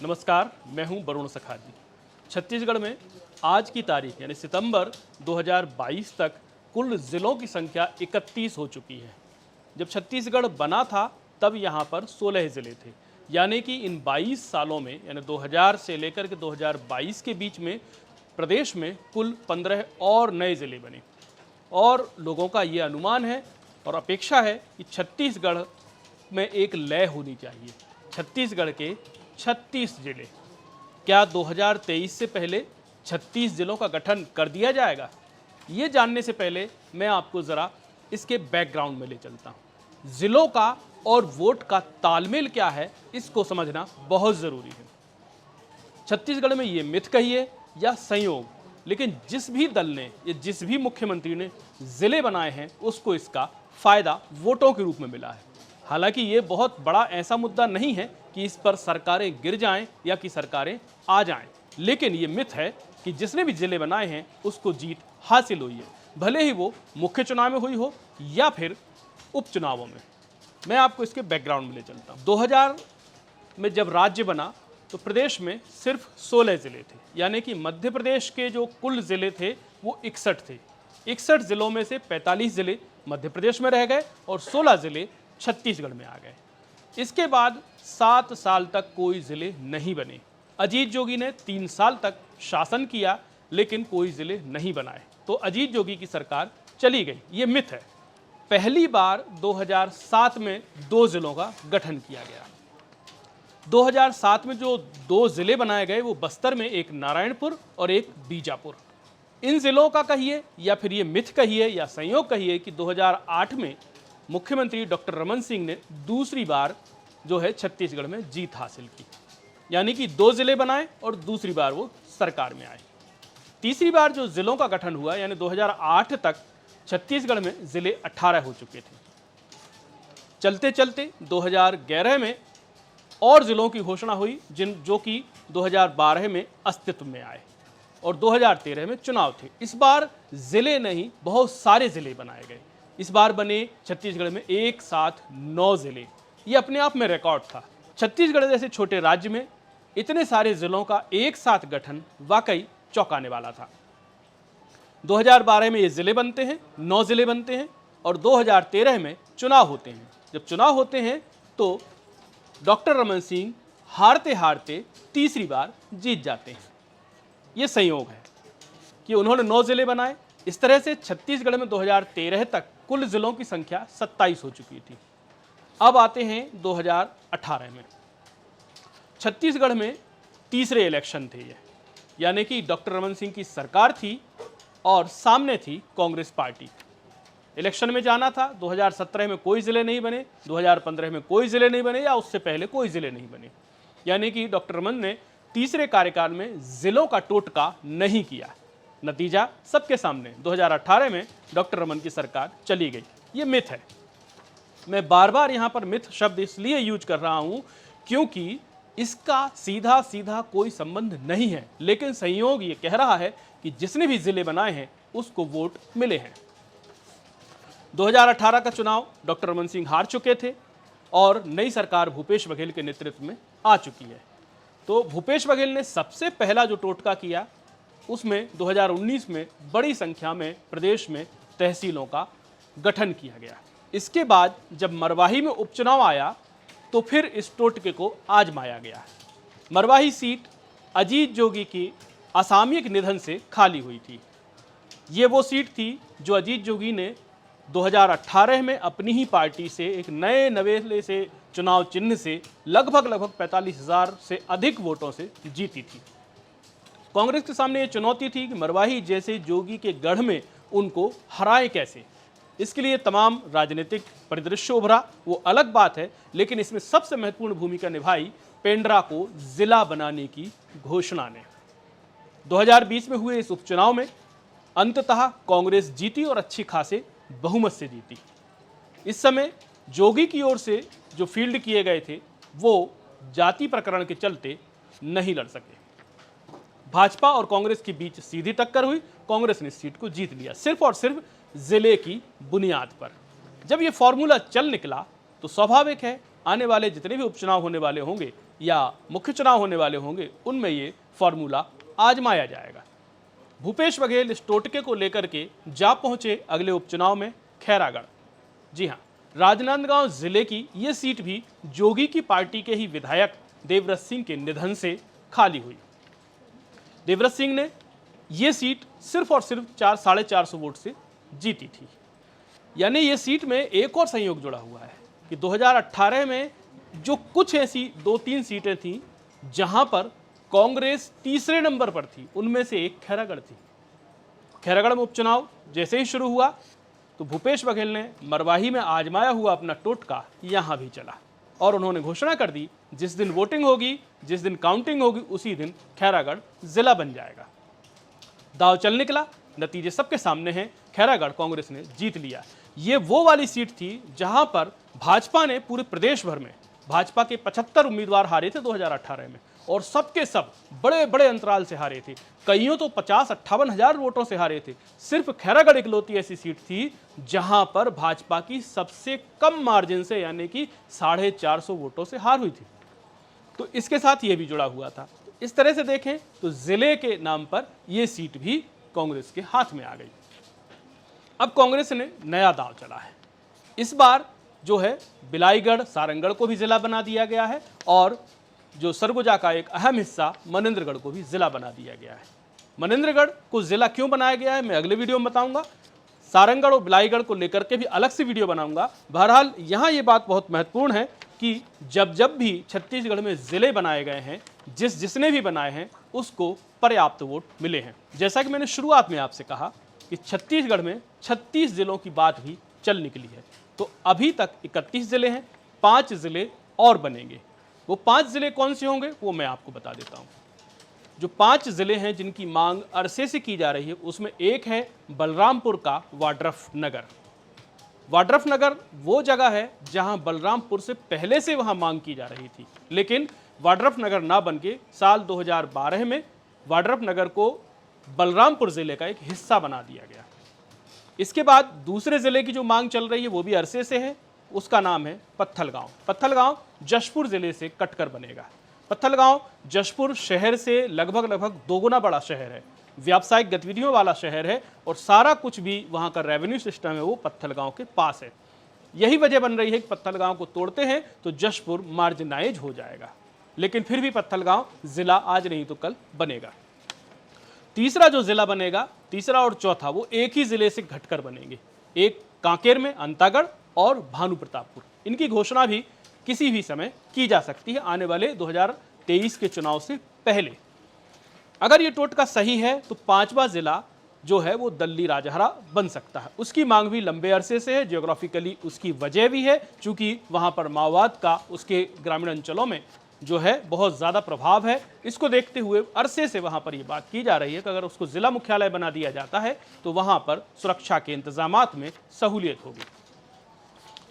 नमस्कार, मैं हूं वरुण सखाजी। छत्तीसगढ़ में आज की तारीख यानी सितंबर 2022 तक कुल ज़िलों की संख्या 31 हो चुकी है। जब छत्तीसगढ़ बना था तब यहाँ पर 16 ज़िले थे, यानी कि इन 22 सालों में यानी 2000 से लेकर के 2022 के बीच में प्रदेश में कुल 15 और नए ज़िले बने। और लोगों का ये अनुमान है और अपेक्षा है कि छत्तीसगढ़ में एक लय होनी चाहिए। छत्तीसगढ़ के 36 जिले, क्या 2023 से पहले 36 जिलों का गठन कर दिया जाएगा? ये जानने से पहले मैं आपको ज़रा इसके बैकग्राउंड में ले चलता हूँ। ज़िलों का और वोट का तालमेल क्या है, इसको समझना बहुत ज़रूरी है। छत्तीसगढ़ में ये मिथ कहिए या संयोग, लेकिन जिस भी दल ने या जिस भी मुख्यमंत्री ने ज़िले बनाए हैं उसको इसका फ़ायदा वोटों के रूप में मिला है। हालांकि ये बहुत बड़ा ऐसा मुद्दा नहीं है कि इस पर सरकारें गिर जाएं या कि सरकारें आ जाएं, लेकिन ये मिथ है कि जिसने भी ज़िले बनाए हैं उसको जीत हासिल हुई है, भले ही वो मुख्य चुनाव में हुई हो या फिर उपचुनावों में। मैं आपको इसके बैकग्राउंड में ले चलता हूँ। 2000 में जब राज्य बना तो प्रदेश में सिर्फ 16 ज़िले थे, यानी कि मध्य प्रदेश के जो कुल ज़िले थे वो 61 थे। 61 ज़िलों में से 45 ज़िले मध्य प्रदेश में रह गए और 16 ज़िले छत्तीसगढ़ में आ गए। इसके बाद 7 साल तक कोई ज़िले नहीं बने। अजीत जोगी ने 3 साल तक शासन किया लेकिन कोई ज़िले नहीं बनाए, तो अजीत जोगी की सरकार चली गई। ये मिथ है। पहली बार 2007 में 2 ज़िलों का गठन किया गया। 2007 में जो 2 ज़िले बनाए गए वो बस्तर में एक नारायणपुर और एक बीजापुर। इन ज़िलों का कहिए या फिर ये मिथ कहिए या संयोग कहिए कि 2008 में मुख्यमंत्री डॉक्टर रमन सिंह ने दूसरी बार जो है छत्तीसगढ़ में जीत हासिल की, यानी कि 2 ज़िले बनाए और दूसरी बार वो सरकार में आए। तीसरी बार जो ज़िलों का गठन हुआ यानी 2008 तक छत्तीसगढ़ में ज़िले 18 हो चुके थे। चलते चलते 2011 में और ज़िलों की घोषणा हुई जो कि 2012 में अस्तित्व में आए और 2013 में चुनाव थे। इस बार ज़िले नहीं बहुत सारे ज़िले बनाए गए। इस बार बने छत्तीसगढ़ में एक साथ 9 ज़िले। ये अपने आप में रिकॉर्ड था। छत्तीसगढ़ जैसे छोटे राज्य में इतने सारे ज़िलों का एक साथ गठन वाकई चौंकाने वाला था। 2012 में ये ज़िले बनते हैं, 9 ज़िले बनते हैं और 2013 में चुनाव होते हैं। जब चुनाव होते हैं तो डॉक्टर रमन सिंह हारते हारते तीसरी बार जीत जाते हैं। ये संयोग है कि उन्होंने 9 ज़िले बनाए। इस तरह से छत्तीसगढ़ में 2013 तक कुल ज़िलों की संख्या 27 हो चुकी थी। अब आते हैं 2018 में। छत्तीसगढ़ में तीसरे इलेक्शन थे ये, यानी कि डॉक्टर रमन सिंह की सरकार थी और सामने थी कांग्रेस पार्टी। इलेक्शन में जाना था। 2017 में कोई ज़िले नहीं बने, 2015 में कोई ज़िले नहीं बने या उससे पहले कोई ज़िले नहीं बने, यानी कि डॉक्टर रमन ने तीसरे कार्यकाल में ज़िलों का टोटका नहीं किया। नतीजा सबके सामने, 2018 में डॉक्टर रमन की सरकार चली गई। ये मिथ है। मैं बार बार यहाँ पर मिथ शब्द इसलिए यूज कर रहा हूँ क्योंकि इसका सीधा सीधा कोई संबंध नहीं है, लेकिन संयोग ये कह रहा है कि जिसने भी ज़िले बनाए हैं उसको वोट मिले हैं। 2018 का चुनाव डॉक्टर रमन सिंह हार चुके थे और नई सरकार भूपेश बघेल के नेतृत्व में आ चुकी है। तो भूपेश बघेल ने सबसे पहला जो टोटका किया उसमें 2019 में बड़ी संख्या में प्रदेश में तहसीलों का गठन किया गया। इसके बाद जब मरवाही में उपचुनाव आया तो फिर इस टोटके को आजमाया गया। मरवाही सीट अजीत जोगी की असामयिक निधन से खाली हुई थी। ये वो सीट थी जो अजीत जोगी ने 2018 में अपनी ही पार्टी से एक नए नवेले से चुनाव चिन्ह से लगभग 45,000 से अधिक वोटों से जीती थी। कांग्रेस के सामने ये चुनौती थी कि मरवाही जैसे जोगी के गढ़ में उनको हराए कैसे। इसके लिए तमाम राजनीतिक परिदृश्य उभरा, वो अलग बात है, लेकिन इसमें सबसे महत्वपूर्ण भूमिका निभाई पेंड्रा को जिला बनाने की घोषणा ने। 2020 में हुए इस उपचुनाव में अंततः कांग्रेस जीती और अच्छी खासे बहुमत से जीती। इस समय जोगी की ओर से जो फील्ड किए गए थे वो जाति प्रकरण के चलते नहीं लड़ सके। भाजपा और कांग्रेस के बीच सीधी टक्कर हुई। कांग्रेस ने सीट को जीत लिया सिर्फ और सिर्फ जिले की बुनियाद पर। जब ये फॉर्मूला चल निकला तो स्वाभाविक है आने वाले जितने भी उपचुनाव होने वाले होंगे या मुख्य चुनाव होने वाले होंगे उनमें ये फॉर्मूला आजमाया जाएगा। भूपेश बघेल इस टोटके को लेकर के जा पहुंचे अगले उपचुनाव में खैरागढ़। जी हां, राजनांदगांव जिले की ये सीट भी जोगी की पार्टी के ही विधायक देवव्रत सिंह के निधन से खाली हुई। देवव्रत सिंह ने ये सीट सिर्फ और सिर्फ 450 वोट से जीती थी। यानी ये सीट में एक और संयोग जुड़ा हुआ है कि 2018 में जो कुछ ऐसी 2-3 सीटें थीं जहां पर कांग्रेस तीसरे नंबर पर थी, उनमें से एक खैरागढ़ थी। खैरागढ़ में उपचुनाव जैसे ही शुरू हुआ तो भूपेश बघेल ने मरवाही में आजमाया हुआ अपना टोटका यहां भी चला और उन्होंने घोषणा कर दी, जिस दिन वोटिंग होगी, जिस दिन काउंटिंग होगी, उसी दिन खैरागढ़ जिला बन जाएगा। दांव चल निकला, नतीजे सबके सामने हैं, खैरागढ़ कांग्रेस ने जीत लिया। ये वो वाली सीट थी जहां पर भाजपा ने पूरे प्रदेश भर में भाजपा के 75 उम्मीदवार हारे थे 2018 में, और सबके सब बड़े बड़े अंतराल से हारे थे। कईयों तो 50-58 हजार वोटों से हारे थे। सिर्फ खैरागढ़ इकलौती ऐसी सीट थी जहां पर भाजपा की सबसे कम मार्जिन से, यानी कि 450 वोटों से हार हुई थी। तो इसके साथ ये भी जुड़ा हुआ था। इस तरह से देखें तो जिले के नाम पर यह सीट भी कांग्रेस के हाथ में आ गई। अब कांग्रेस ने नया दांव चला है। इस बार जो है बिलाईगढ़, सारंगढ़ को भी जिला बना दिया गया है और जो सरगुजा का एक अहम हिस्सा मनेंद्रगढ़ को भी जिला बना दिया गया है। मनेंद्रगढ़ को जिला क्यों बनाया गया है मैं अगले वीडियो में बताऊंगा। सारंगढ़ और बिलाईगढ़ को लेकर के भी अलग से वीडियो बनाऊंगा। बहरहाल यहाँ ये बात बहुत महत्वपूर्ण है कि जब जब भी छत्तीसगढ़ में जिले बनाए गए हैं, जिसने भी बनाए हैं उसको पर्याप्त वोट मिले हैं। जैसा कि मैंने शुरुआत में आपसे कहा कि छत्तीसगढ़ में 36 जिलों की बात भी चल निकली है। तो अभी तक 31 जिले हैं, 5 जिले और बनेंगे। वो 5 जिले कौन से होंगे वो मैं आपको बता देता हूँ। जो 5 जिले हैं जिनकी मांग अरसे से की जा रही है, उसमें एक है बलरामपुर का वाड्रफ नगर। वाड्रफ नगर वो जगह है जहां बलरामपुर से पहले से वहां मांग की जा रही थी, लेकिन वाड्रफ नगर ना बनके साल 2012 में वाड्रफ नगर को बलरामपुर जिले का एक हिस्सा बना दिया गया। इसके बाद दूसरे जिले की जो मांग चल रही है वो भी अरसे से है, उसका नाम है पत्थलगांव। पत्थलगांव जशपुर जिले से कटकर बनेगा। पत्थलगांव जशपुर शहर से लगभग 2 गुना बड़ा शहर है, व्यावसायिक गतिविधियों वाला शहर है और सारा कुछ भी वहां का रेवेन्यू सिस्टम है वो पत्थलगांव के पास है। यही वजह बन रही है कि पत्थलगांव को तोड़ते हैं तो जशपुर मार्जिनाइज हो जाएगा, लेकिन फिर भी पत्थलगांव जिला आज नहीं तो कल बनेगा। तीसरा जो जिला बनेगा, तीसरा और चौथा, वो एक ही जिले से घटकर बनेंगे। एक कांकेर में अंतागढ़ और भानु प्रतापपुर। इनकी घोषणा भी किसी भी समय की जा सकती है आने वाले 2023 के चुनाव से पहले। अगर ये टोटका सही है तो 5वां जिला जो है वो दल्ली राजहरा बन सकता है। उसकी मांग भी लंबे अरसे से है, जियोग्राफिकली उसकी वजह भी है, चूंकि वहां पर माओवाद का उसके ग्रामीण अंचलों में जो है बहुत ज़्यादा प्रभाव है। इसको देखते हुए अरसे से वहाँ पर ये बात की जा रही है कि अगर उसको ज़िला मुख्यालय बना दिया जाता है तो वहाँ पर सुरक्षा के इंतजामात में सहूलियत होगी।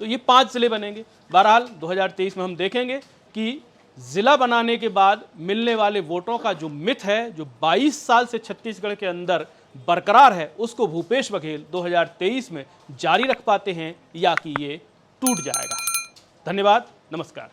तो ये 5 जिले बनेंगे। बहरहाल 2023 में हम देखेंगे कि ज़िला बनाने के बाद मिलने वाले वोटों का जो मिथ है, जो 22 साल से छत्तीसगढ़ के अंदर बरकरार है, उसको भूपेश बघेल 2023 में जारी रख पाते हैं या कि ये टूट जाएगा। धन्यवाद, नमस्कार।